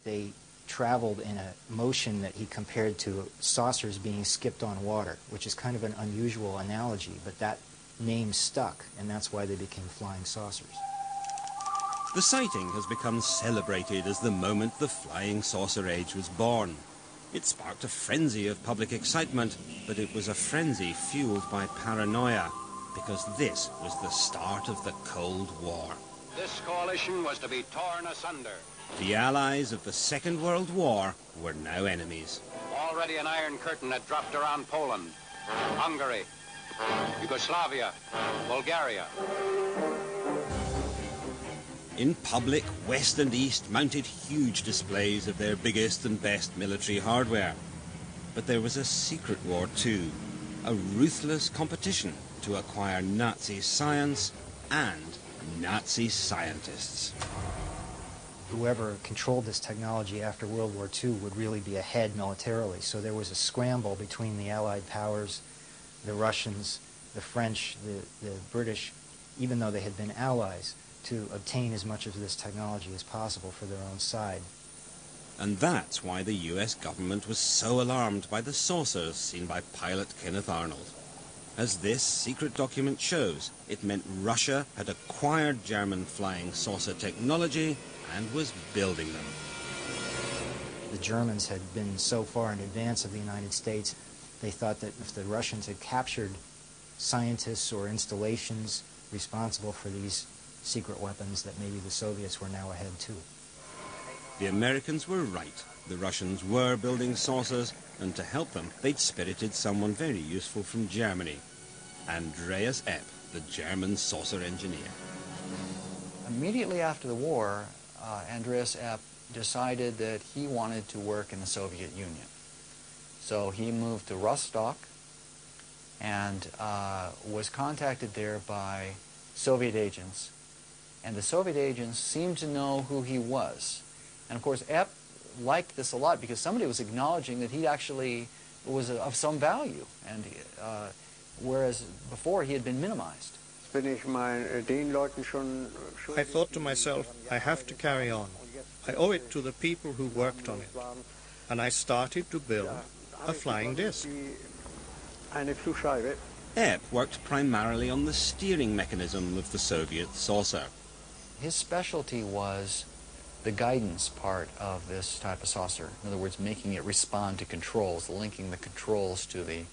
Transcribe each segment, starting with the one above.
they traveled in a motion that he compared to saucers being skipped on water, which is kind of an unusual analogy, but that name stuck, and that's why they became flying saucers. The sighting has become celebrated as the moment the flying saucer age was born. It sparked a frenzy of public excitement, but it was a frenzy fueled by paranoia, because this was the start of the Cold War. This coalition was to be torn asunder. The allies of the Second World War were now enemies. Already an iron curtain had dropped around Poland, Hungary, Yugoslavia, Bulgaria. In public, West and East mounted huge displays of their biggest and best military hardware. But there was a secret war too, a ruthless competition to acquire Nazi science and Nazi scientists. Whoever controlled this technology after World War II would really be ahead militarily. So there was a scramble between the Allied powers, the Russians, the French, the British, even though they had been allies, to obtain as much of this technology as possible for their own side. And that's why the US government was so alarmed by the saucers seen by pilot Kenneth Arnold. As this secret document shows, it meant Russia had acquired German flying saucer technology and was building them. The Germans had been so far in advance of the United States, they thought that if the Russians had captured scientists or installations responsible for these secret weapons, that maybe the Soviets were now ahead too. The Americans were right. The Russians were building saucers, and to help them, they'd spirited someone very useful from Germany, Andreas Epp, the German saucer engineer. Immediately after the war, Andreas Epp decided that he wanted to work in the Soviet Union. So he moved to Rostock and was contacted there by Soviet agents. And the Soviet agents seemed to know who he was. And of course, Epp liked this a lot because somebody was acknowledging that he actually was of some value, and whereas before he had been minimized. I thought to myself, I have to carry on. I owe it to the people who worked on it. And I started to build a flying disc. Epp worked primarily on the steering mechanism of the Soviet saucer. His specialty was the guidance part of this type of saucer. In other words, making it respond to controls, linking the controls to the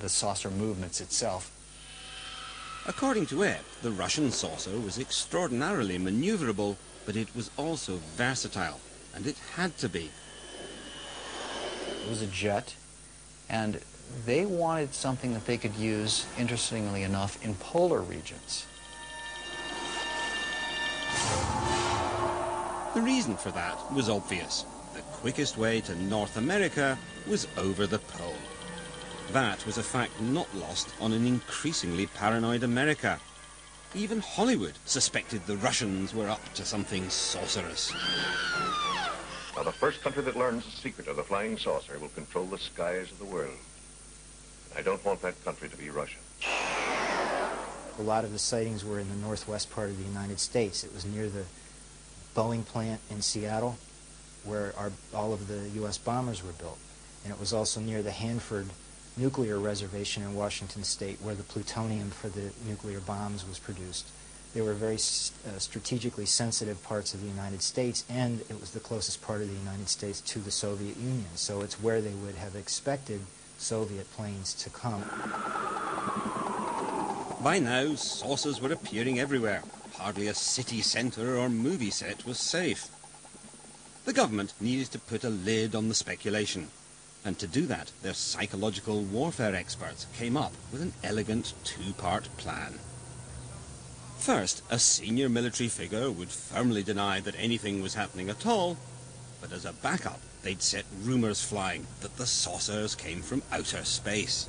saucer movements itself. According to Epp, the Russian saucer was extraordinarily maneuverable, but it was also versatile, and it had to be. It was a jet, and they wanted something that they could use, interestingly enough, in polar regions. The reason for that was obvious. The quickest way to North America was over the pole. That was a fact not lost on an increasingly paranoid America. Even Hollywood suspected the Russians were up to something sorcerous. Now, the first country that learns the secret of the flying saucer will control the skies of the world. I don't want that country to be Russia. A lot of the sightings were in the northwest part of the United States. It was near the Boeing plant in Seattle, where all of the U.S. bombers were built. And it was also near the Hanford nuclear reservation in Washington State, where the plutonium for the nuclear bombs was produced. They were very strategically sensitive parts of the United States, and it was the closest part of the United States to the Soviet Union. So it's where they would have expected Soviet planes to come. By now, saucers were appearing everywhere. Hardly a city centre or movie set was safe. The government needed to put a lid on the speculation. And to do that, their psychological warfare experts came up with an elegant two-part plan. First, a senior military figure would firmly deny that anything was happening at all, but as a backup, they'd set rumours flying that the saucers came from outer space.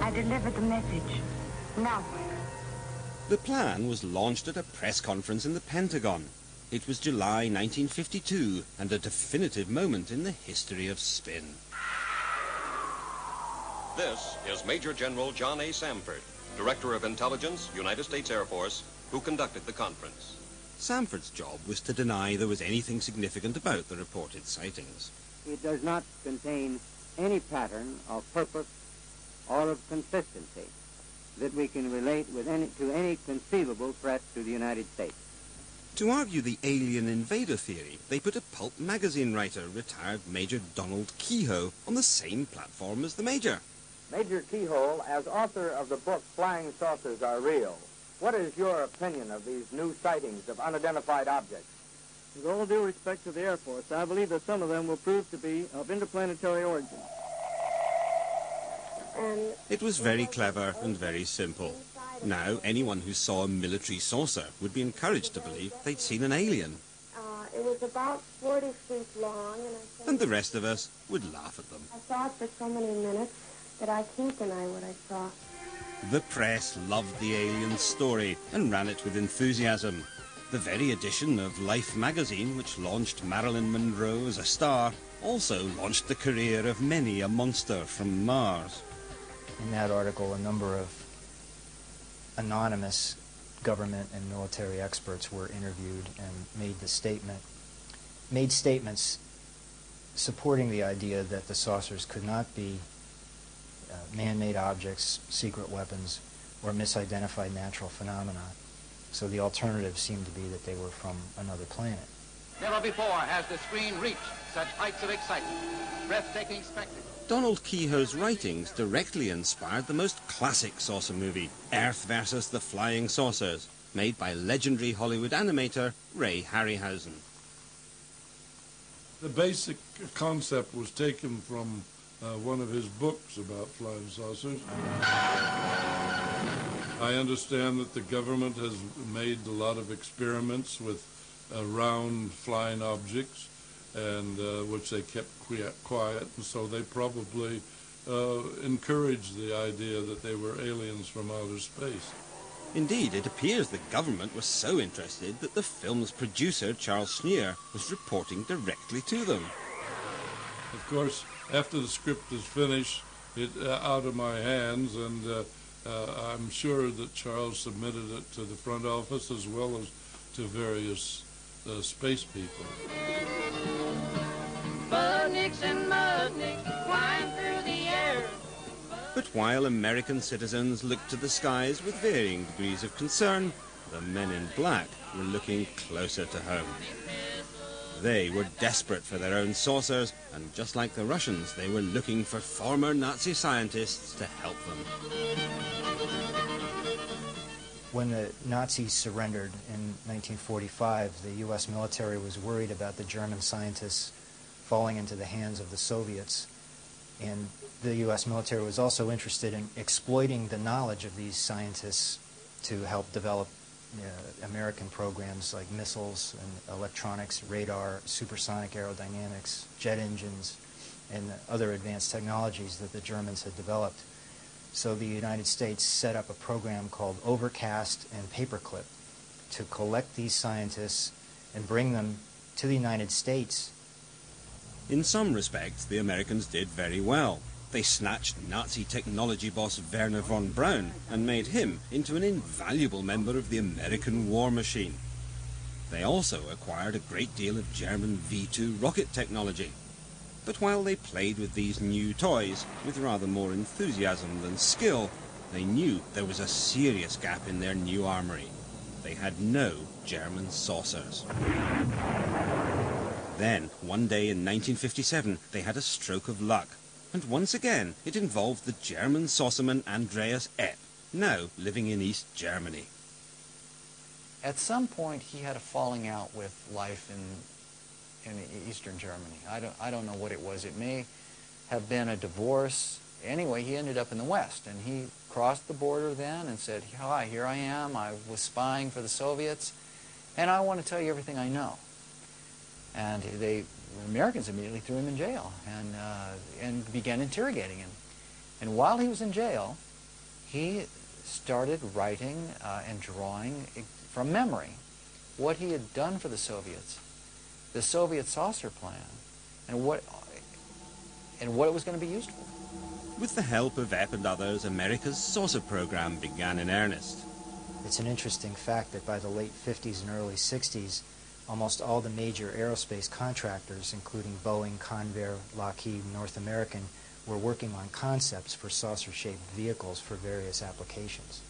I delivered the message. Now. The plan was launched at a press conference in the Pentagon. It was July 1952, and a definitive moment in the history of spin. This is Major General John A. Samford, Director of Intelligence, United States Air Force, who conducted the conference. Sanford's job was to deny there was anything significant about the reported sightings. It does not contain any pattern of purpose or of consistency that we can relate to any conceivable threat to the United States. To argue the alien invader theory, they put a pulp magazine writer, retired Major Donald Keyhoe, on the same platform as the Major. Major Keyhoe, as author of the book Flying Saucers Are Real, what is your opinion of these new sightings of unidentified objects? With all due respect to the Air Force, I believe that some of them will prove to be of interplanetary origin. It was very clever and very simple. Now, anyone who saw a military saucer would be encouraged to believe they'd seen an alien. It was about 40 feet long, And the rest of us would laugh at them. I saw it for so many minutes that I can't deny what I saw. The press loved the alien story and ran it with enthusiasm. The very edition of Life magazine, which launched Marilyn Monroe as a star, also launched the career of many a monster from Mars. In that article, a number of anonymous government and military experts were interviewed and made statements supporting the idea that the saucers could not be man-made objects, secret weapons, or misidentified natural phenomena. So the alternative seemed to be that they were from another planet. Never before has the screen reached such heights of excitement, breathtaking spectacle. Donald Keyhoe's writings directly inspired the most classic saucer movie, Earth vs. the Flying Saucers, made by legendary Hollywood animator Ray Harryhausen. The basic concept was taken from one of his books about flying saucers. I understand that the government has made a lot of experiments with round flying objects, and which they kept quiet, and so they probably encouraged the idea that they were aliens from outer space. Indeed, it appears the government was so interested that the film's producer, Charles Schneer, was reporting directly to them. Of course, after the script is finished, it's out of my hands, and I'm sure that Charles submitted it to the front office as well as to various space people. Budniks and mudniks flying through the air. But while American citizens looked to the skies with varying degrees of concern, the men in black were looking closer to home. They were desperate for their own saucers, and just like the Russians, they were looking for former Nazi scientists to help them. When the Nazis surrendered in 1945, the U.S. military was worried about the German scientists falling into the hands of the Soviets. And the U.S. military was also interested in exploiting the knowledge of these scientists to help develop American programs like missiles and electronics, radar, supersonic aerodynamics, jet engines, and other advanced technologies that the Germans had developed. So the United States set up a program called Overcast and Paperclip to collect these scientists and bring them to the United States. In some respects, the Americans did very well. They snatched Nazi technology boss Werner von Braun and made him into an invaluable member of the American war machine. They also acquired a great deal of German V-2 rocket technology. But while they played with these new toys with rather more enthusiasm than skill, they knew there was a serious gap in their new armory. They had no German saucers. Then, one day in 1957, they had a stroke of luck. And once again, it involved the German saucerman Andreas Epp, now living in East Germany. At some point, he had a falling out with life in Eastern Germany. I don't know what it was. It may have been a divorce. Anyway, he ended up in the West, and he crossed the border then and said, "Hi, here I am. I was spying for the Soviets, and I want to tell you everything I know." And the Americans immediately threw him in jail and began interrogating him. And while he was in jail, he started writing and drawing from memory what he had done for the Soviets, the Soviet saucer plan, and what it was going to be used for. With the help of Epp and others, America's saucer program began in earnest. It's an interesting fact that by the late 50s and early 60s, almost all the major aerospace contractors, including Boeing, Convair, Lockheed, North American, were working on concepts for saucer-shaped vehicles for various applications.